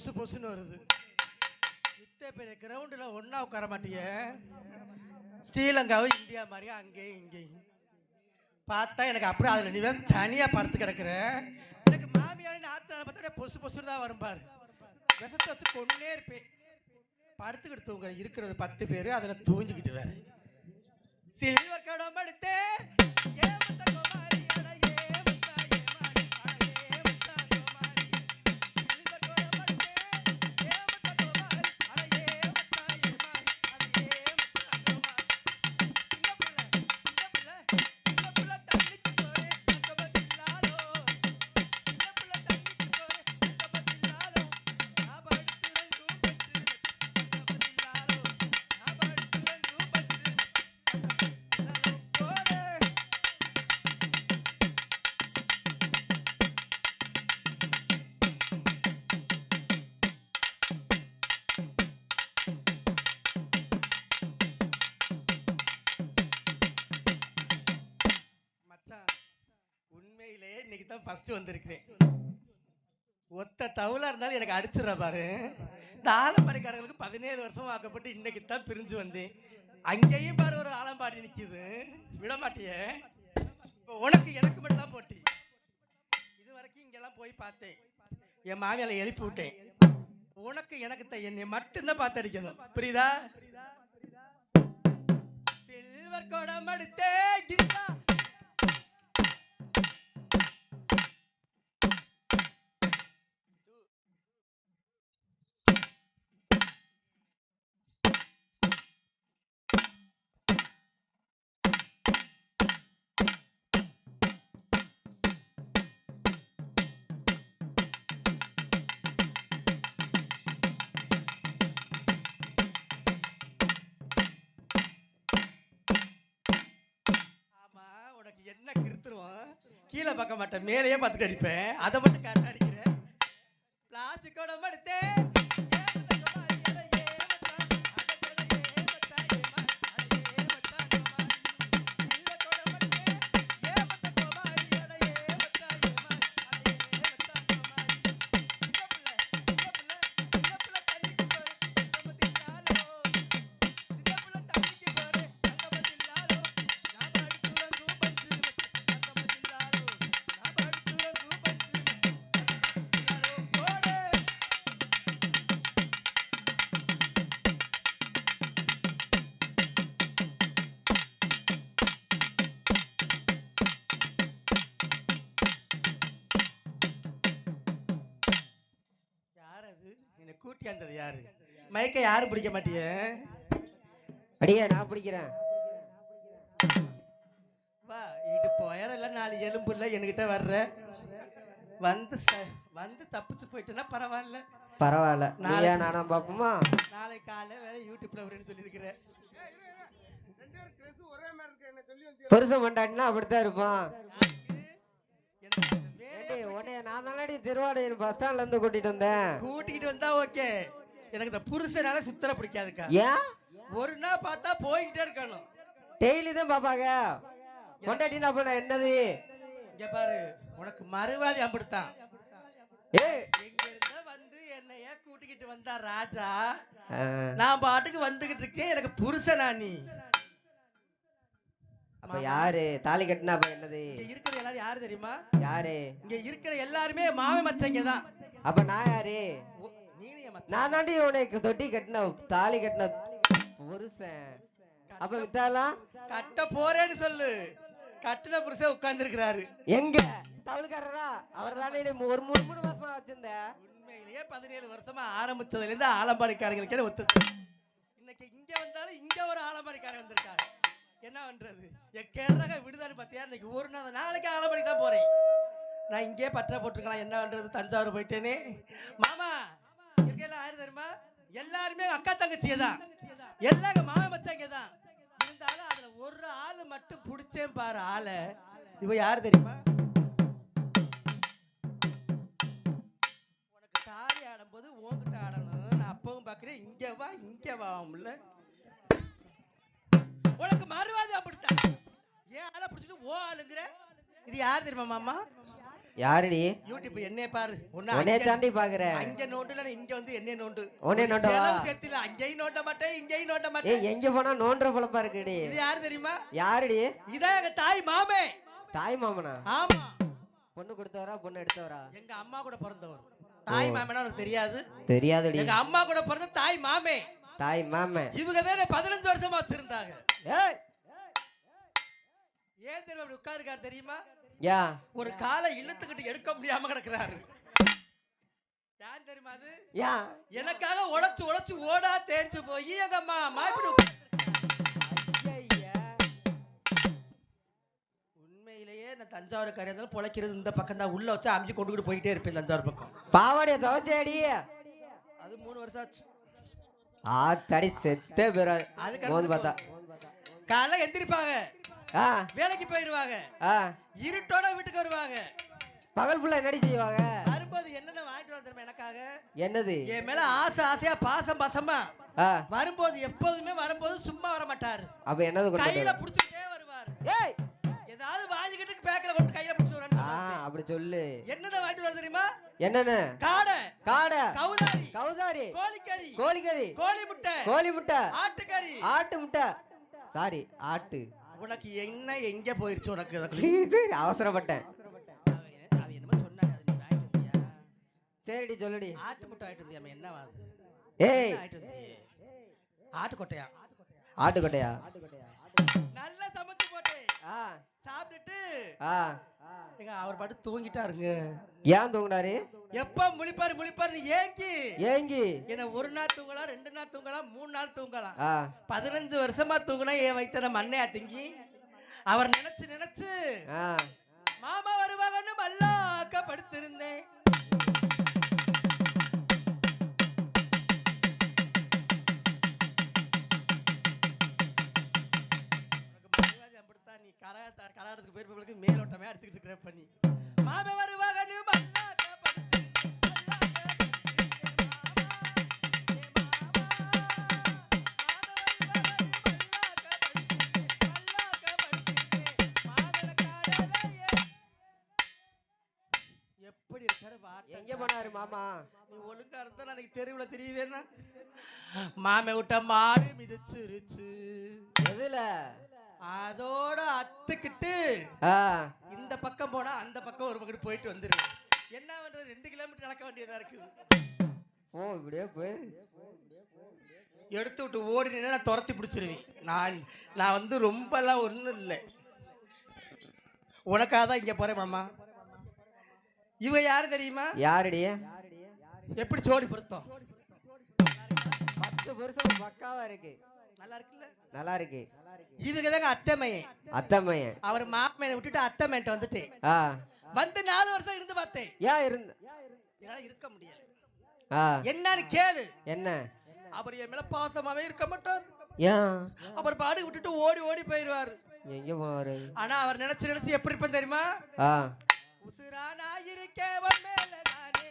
பொசு பொசுன்னு வருது. இத்தனை பெரிய கிரவுண்டில் ஒன்றா உட்கார மாட்டிய. ஸ்ரீலங்காவும் இந்தியா மாதிரியா அங்கேயும் இங்கேயும் பார்த்தா எனக்கு அப்படியே அதில் நீ வேறு தனியாக படுத்து கிடக்குற. எனக்கு மாமியார் ஆத்திர பார்த்தா பொசு பொசுன்னு தான் வரும் பாரு. விஷத்தை வச்சு கொண்டே இருப்பேன். படுத்துக்கிட்டு தூங்க இருக்கிறது 10 பேர், அதில் தூங்கிக்கிட்டு வேற. சில்வர் கடம் எடுத்து இன்னைக்கு தான் ஃபர்ஸ்ட் வந்திருக்கிறேன். ஒத்த தவுலா இருந்தாலும் எனக்கு அடிச்சிடற பாரு. இந்த ஆலம்பாடிக்காரங்களுக்கு 17 வருஷம் ஆக்கப்பட்டு இன்னைக்கு தான் பிரிஞ்சு வந்தேன். அங்கேயும் பாரு ஒரு ஆலம்பாடி நிற்கிது, விட மாட்டியே. இப்போ உனக்கு எனக்கு மட்டும் தான் போட்டி. இது வரைக்கும் இங்கெல்லாம் போய் பார்த்தேன், என் மாவியால எழுப்பி விட்டேன். உனக்கு எனக்கு தான் என்னை மட்டும்தான் பார்த்து அடிக்கணும், புரியுதா? சில்வர் குடம் எடுத்தே கிந்தா என்ன கிருத்துருவோம். கீழே பார்க்க மாட்டேன், மேலேயே பார்த்துட்டு அடிப்பேன். அதை மட்டும் கரெக்டாக அடிக்கிறேன். பிளாஸ்டிக்கோட மடுத்தே கூட்டி வந்தது யாரு? மைக்க யாரும் பிடிக்க மாட்டிய? அடியே நான் பிடிக்கிறேன். வா, இடுப்பு உயரல 4 எலும்பு இல்லை என்கிட்ட வர்ற. வந்து தப்பிச்சு போயிட்டேன்னா பரவாயில்ல. பரவாயில்ல, நாளையா நானா பாப்போமா? நாளைக்கு காலை வேற யூடியூப்ல வரேன்னு சொல்லியிருக்கிறேன். புருஷன் மண்டாட்டினா அப்படித்தான் இருப்பான். நான் தானடி திருவாடையின் பஸ் ஸ்டாண்ட்ல இருந்து கூட்டிட்டு வந்தேன். கூட்டிட்டு வந்தா ஓகே, எனக்கு இந்த புருஷனால சுத்தர பிடிக்காதுக்கா. ஏன்? ஒரு நாள் பார்த்தா போய்கிட்டே இருக்கணும். டெய்லி தான் பாப்பாங்க. கொண்டாட்டினா பண்ண என்னது? இங்க பாரு, உனக்கு மறுவாதி அப்படித்தான். எங்க இருந்தா வந்து என்னைய கூட்டிக்கிட்டு வந்தா ராஜா, நான் பாட்டுக்கு வந்துகிட்டு இருக்கேன். எனக்கு புருஷனா நீ? அப்ப யாரு தாலி கட்டினா? அப்ப என்னது? இங்க இருக்கிற எல்லாரும் யாரு தெரியுமா? யாரு? இங்க இருக்கிற எல்லாருமே மாமி மச்சங்க தான். அப்ப நான் யாரு? நீனே மச்சான். நான் தாண்டி உனக்கு தொட்டி கட்டின தாலி கட்டின புருஷன். அப்ப வித்தாலா கட்ட போறேன்னு சொல்லு. கட்டின புருஷன் உட்கார்ந்து இருக்கிறாரு. எங்க தவளுக்காரரா? அவர் தானே ஒரு 3 மாசமா வச்சிருந்த. உண்மையிலேயே 17 வருஷமா ஆரம்பிச்சதுல இருந்து ஆலம்பாடிக்காரங்களுக்கே ஒத்து. இன்னைக்கு இங்க வந்தாலும் இங்க ஒரு ஆலம்பாடிக்காரங்க வந்திருக்காரு. என்ன பண்றது? எக்கேரக விடுதலை பத்தியா? இன்னைக்கு ஒரு நாளைக்கு ஆலம்பாடி தான் போறேன். நான் இங்கே பற்ற போட்டுருக்கலாம். என்ன பண்றது? தஞ்சாவூர் போயிட்டேனே. மாமா இருக்கையெல்லாம் யாரு தெரியுமா? எல்லாருமே அக்கா தங்கச்சியே தான். எல்லாரும் மாமா மச்சாங்க தான். இருந்தாலும் அதுல ஒரு ஆளு மட்டும் பிடிச்சேன் பாரு ஆளை. இவ யாரு தெரியுமா? உனக்கு தாலி ஆடும்போது உன்கிட்ட ஆடணும். நான் அப்பவும் பாக்குறேன். இங்க வா முல்ல. உனக்கு மறுவாதி அப்படித்தான். ஏன் ஆளை பிடிச்சிட்டு ஓ ஆளுங்கிற? இது யார் தெரியுமா மாமா? யாருடி யூடியூப் என்னைய பாரு உன்னைய தாண்டி பாக்குறேன். அங்க நோண்டுல இங்க வந்து என்ன நோண்டு உன்னைய நோண்டவா? சேர்த்துல அங்கேயும் நோண்ட மாட்டேன் இங்கேயும் நோண்ட ஏய் மாட்டேன். எங்க போனா நோன்ற பொழப்பா இருக்குடி. இது யாரு தெரியுமா? யாருடி? இதான் எங்க தாய் மாமே. தாய் மாமனா? ஆமா. பொண்ணு கொடுத்தவரா பொண்ணு எடுத்தவரா? எங்க அம்மா கூட பிறந்தவர். தாய் மாமனா உனக்கு தெரியாது? தெரியாதுடி. எங்க அம்மா கூட பிறந்த தாய் மாமே. தாய் மாமே. இவங்க தான் 15 வருஷமா வச்சிருந்தாங்க. ஏய் ஏன் தெரியுமா அப்படி உட்காருக்காரு தெரியுமா? யா ஒரு காலை இழுத்துக்கிட்டு எடுக்க முடியாம கிடக்குறாரு. யார் தெரியுமா அது? யா எனக்காக உழைச்சு உழைச்சு ஓடா தேஞ்சு போய் எங்க அம்மா இப்படி உண்மையிலேயே நான் தஞ்சாவூர் கரையா இருந்தாலும் பொழைக்கிறது இந்த பக்கம் தான். உள்ள வச்சு அமுச்சு கொண்டுகிட்டு போயிட்டே இருப்பேன் தஞ்சாவூர் பக்கம். பாவாடைய துவச்சேடி. அது 3 வருஷம் ஆச்சு. தடி செத்தே பேரா. அதுக்கு போது பார்த்தா காலைல எந்திரிப்பாங்க, வேலைக்கு போயிருவாங்க, இருட்டோட வீட்டுக்கு வருவாங்க. பகல் புள்ள என்னடி செய்வாங்க? வரும்போது என்னென்ன வாங்கிட்டு வர தெரியுமா எனக்காக? என்னது? என் மேல ஆசை ஆசையா பாசம் பாசமா வரும்போது எப்போதுமே வரும்போது சும்மா வர மாட்டாரு. அப்ப என்னது கையில புடிச்சுட்டே வருவாரு. ஏய் ஏதாவது வாங்கிக்கிட்டு பேக்ல கொண்டு கையில புடிச்சு வரான்னு அப்படி சொல்லு. என்னென்ன வாங்கிட்டு வர தெரியுமா? என்னென்ன? காடை காடை, கவுதாரி கவுதாரி, கோழிக்கறி, கோழிக்கறி, கோழி முட்டை, கோழி முட்டை, ஆட்டுக்கறி, ஆட்டு முட்டை. சாரி ஆட்டு. உனக்கு என்ன எங்க போயிருச்சு உனக்கு? சரி அவசரப்பட்டேன். அது என்னமோ சொன்னானே அது நீ வாங்கிட்டு வந்தியா? சரிடி சொல்லுடி. ஆட்டு முட்டை வாங்கிட்டு வந்தியா? என்ன வாது? ஏய் வாங்கிட்டு வந்தியே? ஆட்டுக்கொட்டையா? ஆட்டுக்கொட்டையா? நல்லா சமைச்சு போட்டு சாப்பிட்டுட்டு எங்க அவர் பாட்டு தூங்கிட்டாருங்க. ஏன் தூங்கினாரு? எப்ப முழிப்பாரு முழிப்பாரு ஏங்கி ஏங்கி என்ன 1 நாள் தூங்கலாம், 2 நாள் தூங்கலாம், 3 நாள் தூங்கலாம். 15 வருஷமா தூங்கினா என் வயிற்ற நம்ம அண்ணையா திங்கி அவர் நினைச்சு நினைச்சு மாமா வருவாங்கன்னு மல்லாக்க படுத்திருந்தேன். நீ கராடத்துக்கு போயிருப்பவங்களுக்கு மேலோட்டமே அடிச்சுக்கிட்டு இருக்கிற பண்ணி மாமா வருவாங்கன்னு மல்லாக்க எப்படி இருக்காரு? எங்க போனாரு மாமா? நீ ஒழுங்கா இருந்தா நாளைக்கு தெருவுல தெரியவேன்னா மாமே விட்ட மாடு மிதிச்சிருச்சு. எதுல? அதோட அத்துக்கிட்டு இந்த பக்கம் போனா அந்த பக்கம் ஒரு பக்கம் போயிட்டு வந்துரு. என்ன பண்றது? 2 கிலோமீட்டர் நடக்க வேண்டியதா இருக்குது. இப்படியே போய் எடுத்து விட்டு ஓடினா நான் துரத்தி பிடிச்சிருவேன். நான் வந்து ரொம்ப எல்லாம் ஒன்றும் இல்லை, உனக்காக தான் இங்க போறேன் மாமா. இவங்க யாரு தெரியுமா? யாருடி? எப்படி சோடி பொருத்தம்? 10 வருஷம் பக்காவா இருக்கு. நல்லா இருக்குல்ல? நல்லா இருக்கு. இவங்க தாங்க அத்தைமையன். அத்தைமையன். அவர் மாமையை விட்டுட்டு அத்தைமையிட்ட வந்துட்டு வந்து 4 வருஷம் இருந்து பார்த்தேன். ஏன் இருந்து? என்னால இருக்க முடியல. என்னன்னு கேளு. என்ன? அவர் என் மேல பாசமாவே இருக்க மாட்டார். ஏன்? அவர் பாடு விட்டுட்டு ஓடி ஓடி போயிருவாரு. எங்க போவாரு? ஆனா அவர் நினைச்சு நினைச்சு எப்படி இருப்பேன் தெரியுமா? உசுரா நான் இருக்கேன் உன் மேல நானே,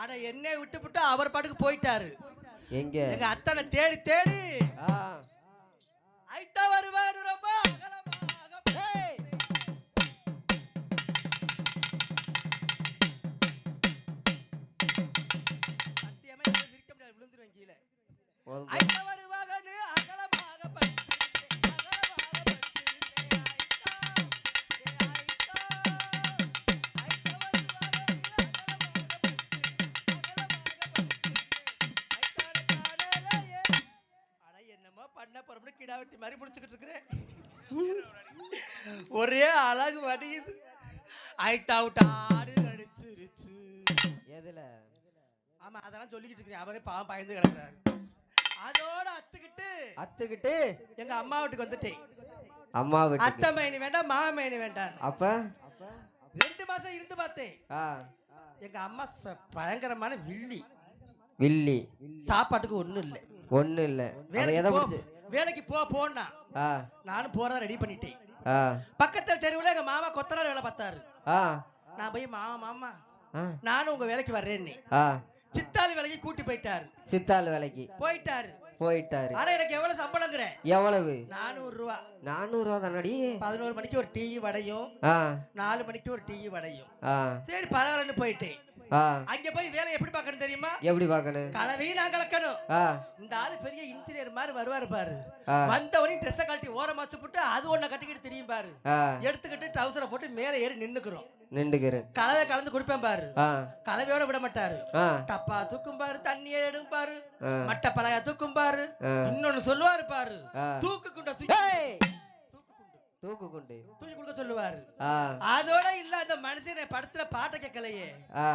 ஆனா என்னை விட்டு அவர் பாட்டுக்கு போயிட்டாரு. எங்க? எங்க அத்தனை தேடி தேடி ஐட்டா வருவாரு. ரொம்ப சத்தியமா இருக்க முடியாது, விழுந்துருவேன் கீழே. ஐட்டா வருவாங்கன்னு அகலமாக கிடாவட்டி மாதிரி முடிச்சுக்கிட்டு இருக்கிறேன். ஒரே அழகு வடியுது. ஐட்டா விட்டு ஆடு கடிச்சிருச்சு. எதுல? ஆமா அதெல்லாம் சொல்லிக்கிட்டு இருக்கேன். அவரே பாவம் பயந்து கிடக்குறாரு. அதோட அத்துக்கிட்டு எங்க அம்மா வீட்டுக்கு வந்துட்டேன். அம்மா வீட்டுக்கு? அத்தை மேனி வேண்டாம் மாமா மேனி வேண்டாம். அப்ப 2 மாசம் இருந்து பார்த்தேன். எங்க அம்மா பயங்கரமான வில்லி. வில்லி. சாப்பாட்டுக்கு ஒண்ணும் இல்ல. ஒண்ணும் இல்ல. அவ வேலைக்கு எதை போ, முடிச்சு? வேலைக்கு போன்னா ஆ நானும் போறதா ரெடி பண்ணிட்டேன். ஆ பக்கத்துல தெருவுல எங்க மாமா கொத்தனார் வேலை பார்த்தாரு. ஆ நான் போய் மாமா ஆ நானும் உங்க வேலைக்கு வர்றேன்னு ஆ சித்தாள் வேலைக்கு கூட்டி போயிட்டாரு. சித்தாள் வேலைக்கு போயிட்டாரு. போயிட்டாரு. ஆனா எனக்கு எவ்வளவு சம்பளங்கிற? எவ்வளவு? 400 ரூபா. 400 ரூபா தானடி? 11 மணிக்கு ஒரு டீ வடையும், ஆ 4 மணிக்கு ஒரு டீ வடையும். ஆ சரி பரவாயில்லன்னு போயிட்டேன். ஆ அங்க போய் வேலை எப்படி பார்க்கணும் தெரியுமா? எப்படி பார்க்கணும்? கலவையும் நான் கலக்கணும். ஆ இந்த ஆளு பெரிய இன்ஜினியர் மாதிரி வருவாரு பாரு. ஆ வந்தவரையும் ட்ரெஸ்ஸை கழட்டி ஓரமா வச்சு போட்டு அது ஒண்ண கட்டிக்கிட்டு தெரியும் பாரு. ஆ எடுத்துக்கிட்டு டவுசரை போட்டு மேல ஏறி நின்னுக்கிறோம். நின்றுக்கிறேன். கலவை கலந்து குடிப்பேன் பாரு. ஆ கலவையோட விட மாட்டாரு. ஆ டப்பா தூக்கும் பாரு, தண்ணியை எடுக்கும் பாரு, ஆ மட்டை பழைய தூக்கும் பாரு. ஆ இன்னொன்னு சொல்லுவாரு பாரு, ஆ தூக்கு குண்ட தூக்கி ஏய்! தூக்கு குண்டு தூக்கி கொடுக்க சொல்லுவாரு. ஆ அதோட இல்ல அந்த மனுஷனை படத்துல பாட்ட கேட்கலையே. ஆ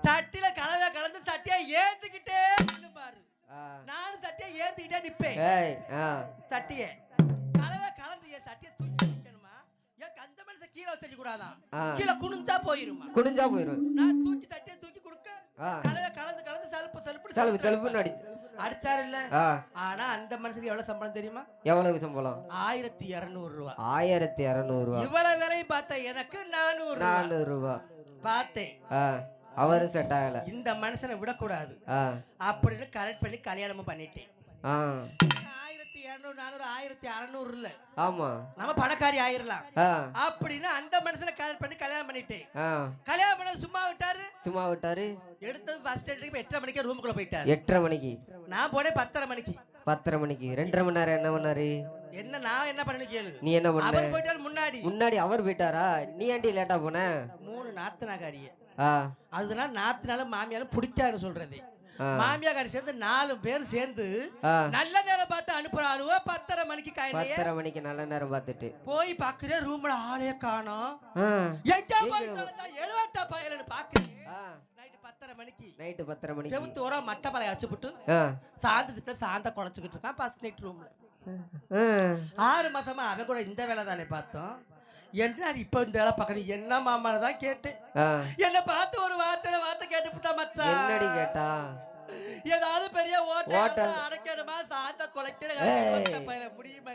சட்டில கலவை கலந்து சட்டியா ஏத்துக்கிட்டே நின்னு பாரு. ஆ நானும் சட்டியை ஏத்துக்கிட்டே நிப்பேன். ஏய் ஆ சட்டியை கலவை கலந்து என் சட்டியை தூக்கி நிக்கணுமா? எனக்கு அந்த மனுஷன் கீழே வச்சு கூடாதான், ஆ கீழே குனிஞ்சா போயிருமா. குடிஞ்சா போயிரும். நான் தூக்கி சட்டியை தூக்கி கொடுக்க ஆ கலவை கலந்து கலந்து சலுப்பு செலவு சலுப்பு செலவுன்னு அடிச்சு. அடிச்சாரு இல்ல. ஆ ஆனா அந்த மனுஷனுக்கு எவ்வளவு சம்பளம் தெரியுமா? எவ்வளவு சம்பளம்? 1200 ரூபா. 1200 ரூபா. இவ்வளவு வேலையும் பார்த்த எனக்கு 400 ரூபா பார்த்தேன். ஆ அவரு செட் ஆகல. இந்த மனுஷனை விடக்கூடாது ஆ அப்படின்னு கரெக்ட் பண்ணி கல்யாணமும் பண்ணிட்டேன். ஆ 1200 400 1600 இல்ல, ஆமா நம்ம பணக்காரி ஆயிரலாம் ஆ அப்படின்னு அந்த மனுஷனை கரெக்ட் பண்ணி கல்யாணம் பண்ணிட்டேன். ஆ கல்யாணம் பண்ண சும்மா விட்டாரு. சும்மா விட்டாரு. எடுத்தது ஃபர்ஸ்ட் என்ட்ரி 8:30 மணிக்கு ரூமுக்குள்ள போயிட்டாரு. 8:30 மணிக்கு. நான் போனேன் 10:30 மணிக்கு. 10:30 மணிக்கு 2.5 மணி நேரம் என்ன பண்ணாரு? என்ன நான் என்ன பண்ணேன்னு கேளு. நீ என்ன பண்ண? அவர் போயிட்டாரு முன்னாடி. முன்னாடி அவர் போயிட்டாரா? நீ ஏன்டி லேட்டா போன? 3 நாத்தனாகாரிய. ஆ அதனால நாத்தனாலும் மாமியாலும் பிடிக்காதுன்னு சொல்றது. ஆ மாமியாக்காரி சேர்ந்து 4 பேர் சேர்ந்து ஆ நல்ல நேரம் பார்த்து அனுப்புறாளுவோ. 10:30 மணிக்கு காலையில 10:30 மணிக்கு நல்ல நேரம் பார்த்துட்டு போய் பாக்குறேன், ரூம்ல ஆளே காணோம். ஆ எங்க போய் தொலைஞ்சா? எழுவட்ட பயலன்னு பாக்குறேன். ஆ நைட்டு 10:30 மணிக்கு நைட்டு 10:30 மணிக்கு செவுத்து ஓர மட்டை பழைய வச்சுப்புட்டு ஆ சாந்தத்துல சாந்த குழச்சுக்கிட்டு இருக்கான் ஃபர்ஸ்ட் நைட் ரூம்ல. ஆ 6 மாசமா அவன் கூட இந்த வேலை தானே பார்த்தோம். என்ன இப்ப இந்த வேலை பார்க்கணும் என்ன மாமான்னு தான் கேட்டேன். ஆ என்ன பார்த்து ஒரு வார்த்தை கேட்டுப்புட்டா மச்சான். என்னடி கேட்டா? ஏதாவது பெரிய ஓட்டை. ஓட்டை அடைக்கணுமா? சாந்த குலைக்கிற பையல முடியுமா?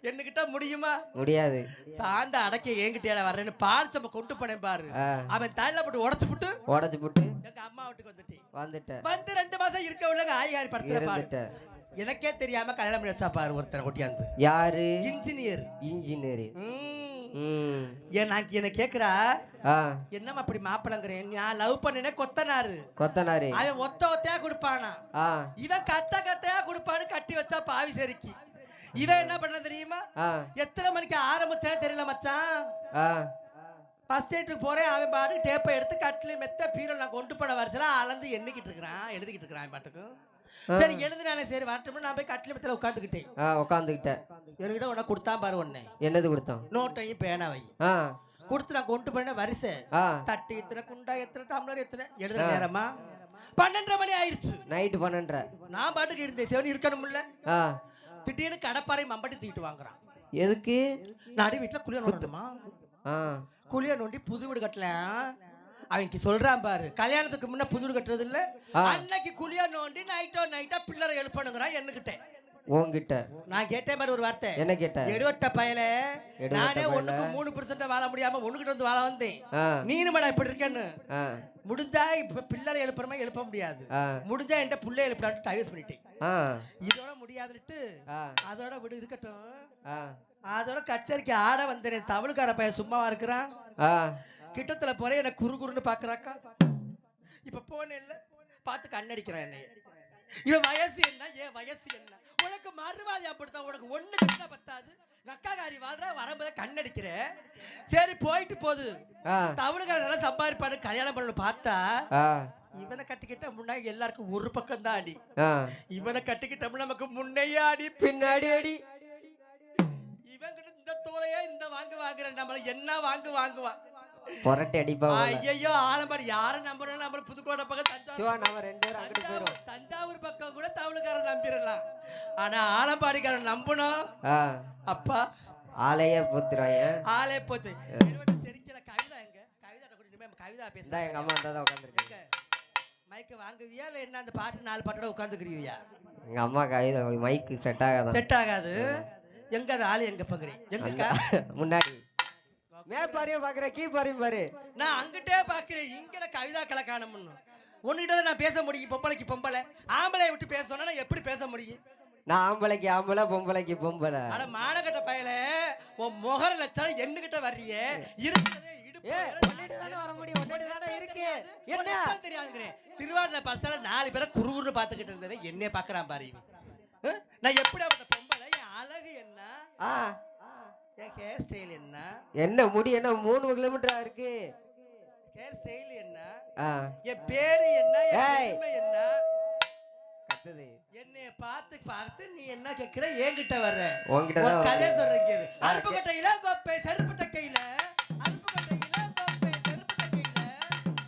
என்கிட்ட முடியுமா? முடியாது. சாந்த அடைக்க என்கிட்ட வர்றேன்னு பால் சம்ப கொண்டு போனேன் பாரு. ஆ அவன் தலையில போட்டு உடைச்சு போட்டு எங்க அம்மா வீட்டுக்கு வந்துட்டேன். வந்துட்டேன். வந்து 2 மாசம் இருக்க உள்ள ஆய்காரி படுத்துற பாரு. இருந்துட்டேன். எனக்கே தெரியாம கல்யாணம் பண்ணி வச்சா பாரு ஒருத்தனை கொட்டியாந்து. யாரு? இன்ஜினியர். இன்ஜினியர். நான் என்ன கேக்குறா, ஆ என்னம்மா அப்படி மாப்பிளங்கிறேன்? நான் லவ் பண்ணனே கொத்தனாரு. கொத்தனாரு. அவன் ஒத்தையா கொடுப்பானா, ஆ இவன் கத்தையா கொடுப்பான்னு கட்டி வச்சா பாவி சரிக்கு. இவன் என்ன பண்ண தெரியுமா? ஆ எத்தனை மணிக்கு ஆரம்பிச்சானே தெரியல மச்சான். ஆ ஃபர்ஸ்ட் நைட்டுக்கு போறேன். அவன் பாட்டு டேப்பை எடுத்து கட்டில மெத்த பீரோ நான் கொண்டு போன வரிசையில அளந்து எண்ணிக்கிட்டு இருக்கிறான், எழுதிக்கிட்டு இருக்கிறான் பாட்டுக்கு. சரி எழுதுனானே, சரி வரட்டும். நான் போய் கட்டில மெத்தல உட்காந்துக்கிட்டேன். உட்காந்துக்கிட்டேன். என்கிட்ட உன்னை கொடுத்தான் பாரு ஒண்ணு. என்னது கொடுத்தான்? நோட்டையும் பேனாவையும் ஆ கொடுத்து நான் கொண்டு போன வரிசை. ஆ தட்டு எத்தனை, குண்டா எத்தனை, டம்ளர் எத்தனை எழுதுற நேரமா 12:30 மணி ஆயிடுச்சு. நைட்டு 12:30. நான் பாட்டுக்கு இருந்தேன், செவனி இருக்கணும்ல. ஆ திடீர்னு கடப்பாறை மம்பட்டி தூக்கிட்டு வாங்குறான். எதுக்கு? நாடி வீட்டுல குளிய நோண்டுமா? ஆ குளிய நோண்டி புது வீடு கட்டலாம். அவன் சொல்றான் பாரு, கல்யாணத்துக்கு முன்ன புது வீடு கட்டுறது இல்ல, அன்னைக்கு குளிய நோண்டி நைட்டா பிள்ளரை எழுப்பணுங்கிறான் என்கிட்ட. உன்கிட்ட நான் கேட்டேன் பாரு ஒரு வார்த்தை. என்ன கேட்ட? எடுவட்ட பயல, நானே 1க்கு 3% வாழ முடியாம உனக்கிட்ட வந்து வாழ வந்தேன். நீனு மேடம் இப்படி இருக்கேன்னு. முடிஞ்சா இப்ப பிள்ளரை எழுப்புறமா எழுப்ப முடியாது, முடிஞ்சா என்கிட்ட புள்ளை எழுப்புறான்னு டைவர்ஸ் பண்ணிட்டேன். இதோட முடியாதுட்டு அதோட விடு இருக்கட்டும். அதோட கச்சேரிக்கு ஆட வந்தேன். தமிழ்கார பையன் சும்மாவா இருக்கிறான்? கிட்டத்துல போறேன், என்ன குறுகுறுன்னு பாக்குறாக்கா. இப்ப போனேன் இல்ல பார்த்து கண்ணடிக்கிறான் என்னைய. இவன் வயசு என்ன, ஏன் வயசு என்ன? உனக்கு மறுவாதி அப்படித்தான். உனக்கு ஒண்ணு கட்டினா பத்தாது, நக்காகாரி வாழ்ற வரும்போது கண்ணடிக்கிற. சரி போயிட்டு போகுது. தமிழ்கார நல்லா சம்பாதிப்பாடு, கல்யாணம் பண்ணணும் பார்த்தா இவனை கட்டிக்கிட்ட முன்னாடி எல்லாருக்கும் ஒரு பக்கம் தான் அடி. இவனை கட்டிக்கிட்டோம்னா நமக்கு முன்னையே அடி பின்னாடி அடி. இவன் கிட்ட இந்த தோலையே இந்த வாங்குறேன், நம்மள என்ன வாங்குவான் பொரட்டை அடிப்பா. ஐயோ ஆலம்பாடி யாரும் நம்புறோம். நம்ம புதுக்கோட்டை பக்கம் தஞ்சாவூர் பக்கம் கூட தமிழ்காரன் நம்பிடலாம். ஆனா ஆலம்பாடிக்காரன் நம்பணும் அப்பா ஆளையே போத்துறாங்க. ஆளே போச்சு. செரிக்கல கவிதா எங்க? கவிதா கூட கவிதா பேச. எங்க அம்மா தான் உட்கார்ந்திருக்காங்க. மைக்க வாங்குவியா இல்ல என்ன அந்த பாட்டு 4 பாட்டோட உட்காந்துக்கிறியா? எங்க அம்மா கையில மைக்கு செட் ஆகாதான். செட் ஆகாது. எங்க அது ஆளு எங்க பாக்குறேன்? எங்கக்கா? முன்னாடி மே பாரியும் பாக்குற கீ பாரியும் பாரு. நான் அங்கிட்டே பாக்குறேன். இங்கட கவிதா கலக்கானம்னு. உன்கிட்ட நான் பேச முடியும். பொம்பளைக்கு பொம்பளை, ஆம்பளைய விட்டு பேச சொன்னா நான் எப்படி பேச முடியும்? நான் ஆம்பளைக்கு ஆம்பளை, பொம்பளைக்கு பொம்பளை. அட மானகட்ட பயலே, உன் முகர லட்சம் என்னகிட்ட வர்றியே? இருக்கிறதே இடுப்பு. ஒன்னேடு தானே வர முடியும். ஒன்னேடு தானே இருக்கு. என்ன தெரியாதுங்கறேன். திருவாரூர்ல பஸ்ல 4 பேரை குறுகுறுன்னு பாத்துக்கிட்டு இருந்தவே என்னைய பாக்குறான் பாரு இவன். நான் எப்படி அவட்ட பொம்பளை? என் அழகு என்ன? என் ஹேர் ஸ்டைல் என்ன? என்ன முடி என்ன 3 கிலோமீட்டரா இருக்கு? ஹேர் ஸ்டைல் என்ன? என் பேரு என்ன? ஏய். என் பெருமை என்ன? கத்துது. என்னைய பார்த்து நீ என்ன கேக்குற? என்கிட்ட வர்ற. உன்கிட்ட ஒரு தான் கதை வரேன். சொல்றேன் கேளு. அருப்பு கட்டையில கொப்பை, செருப்பு தக்கையில. அருப்பு கட்டையில கொப்பை, செருப்பு தக்கையில.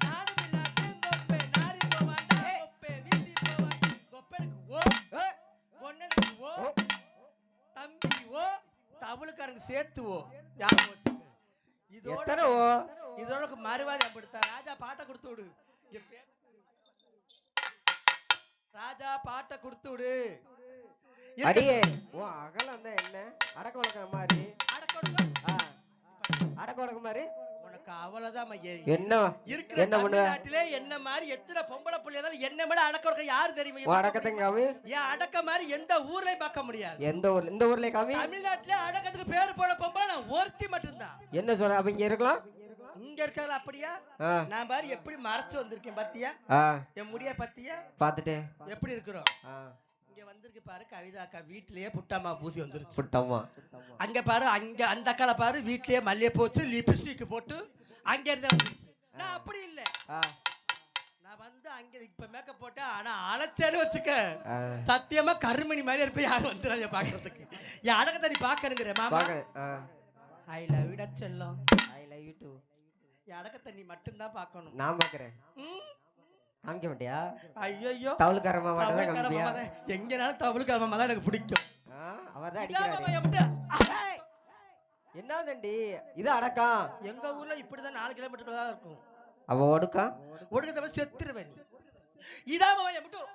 நானும் இல்லாட்டி கொப்பை, நாரி போவாண்டா கொப்பை, வீசி போவாண்டா. கொப்பைக்கு ஓ, பொண்ணுக்கு ஓ, தம்பிக்கு ஓ, தவளுக்காரங்க சேர்த்து ஓ. ஞாபகம் வச்சுக்க. எத்தனை ஓ? இதோட மறுவாதி அப்படித்தா. ராஜா பாட்டை கொடுத்து விடு. என் பேர் ராஜா பாட்டை கொடுத்து விடு. அடியே ஓ அகலம் தான் என்ன அடக்க உலக மாதிரி. அடக்க உலக மாதிரி உனக்கு அவ்வளவுதான் மையன். என்ன இருக்கிற என்ன பண்ணுவ? தமிழ்நாட்டிலே என்ன மாதிரி எத்தனை பொம்பளை புள்ளையா இருந்தாலும் என்ன விட அடக்க உடக்க யாரு தெரியுமா? உன் அடக்கத்தை காமி. ஏன் அடக்க மாதிரி எந்த ஊர்லயும் பார்க்க முடியாது. எந்த ஊர்? இந்த ஊர்ல காமி. தமிழ்நாட்டுல அடக்கத்துக்கு பேர் போன பொம்பளை நான் ஒருத்தி மட்டும்தான். என்ன சொல்ற? அப்ப இங்க இருக்கலாம். இங்க இருக்காது அப்படியா? நான் பாரு எப்படி மறைச்சு வந்திருக்கேன் பாத்தியா? என் முடிய பத்தியா பாத்துட்டு எப்படி இருக்கிறோம்? இங்க வந்திருக்கு பாரு கவிதா அக்கா வீட்லயே புட்டாமா பூசி வந்துருச்சு. புட்டம்மா அங்க பாரு, அங்க அந்த அக்கால பாரு வீட்லயே மல்லிகை போச்சு லிப்ஸ்டிக் போட்டு அங்க இருந்து வந்துருச்சு. நான் அப்படி இல்ல. நான் வந்து அங்க இப்ப மேக்கப் போட்டேன். ஆனா அழைச்சேன்னு வச்சுக்க சத்தியமா கருமணி மாதிரி இருப்பேன். யாரும் வந்துடாத பாக்குறதுக்கு. என் அடக்கத்தை நீ பாக்கணுங்கிற மாமா. ஐ லவ் யூ செல்லம். I love you too. என் அடக்கத்தை நீ மட்டும்தான் பாக்கணும். நான் பாக்குறேன். காமிக்க மாட்டியா? ஐயோ தவளுக்கார மாமா தான் காமிப்பியா? எங்கனாலும் தவளுக்கார மாமா தான் எனக்கு பிடிக்கும். அவர்தான் அடிக்கிறாரு. என்ன தண்டி இது அடக்கம்? எங்க ஊர்ல இப்படிதான் 4 கிலோமீட்டர் தான் இருக்கும். அவ ஒடுக்கா ஒடுக்கத்தை செத்துருவேன். இதான் மாமா மட்டும்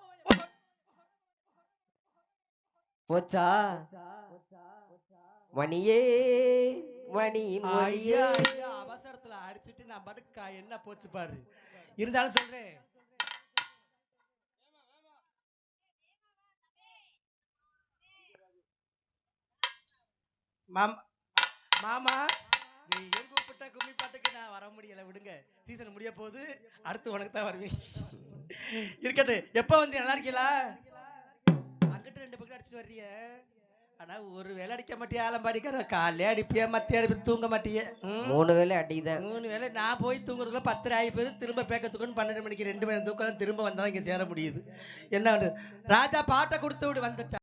போச்சா? மணியே மணி மொழியே. அவசரத்துல அடிச்சிட்டு நான் படுக்கா என்ன போச்சு பாரு. இருந்தாலும் சொல்றேன் மாமா, நீ எங்க கூப்பிட்ட கும்மி பாட்டுக்கு நான் வர முடியல. விடுங்க, சீசன் முடிய போகுது. அடுத்து உனக்கு தான் வருவேன். இருக்கட்டும். எப்ப வந்து நல்லா இருக்கீங்களா? அங்கிட்டு 2 பக்கம் அடிச்சுட்டு வர்றிய. ஆனா ஒரு வேலை அடிக்க மாட்டியா? ஆலம்பாடிக்கார காலையே அடிப்பியா, மத்திய அடிப்பி தூங்க மாட்டிய. 3 வேலை அடிக்குதான். 3 வேலை. நான் போய் தூங்குறதுக்குள்ள 10 ஆகி போயிரு. திரும்ப பேக்கத்துக்குன்னு 12 மணிக்கு 2 மணி தூக்கம் திரும்ப வந்தாதான் இங்க சேர முடியுது. என்ன ராஜா பாட்டை கொடுத்து விடு வந்துட்டா.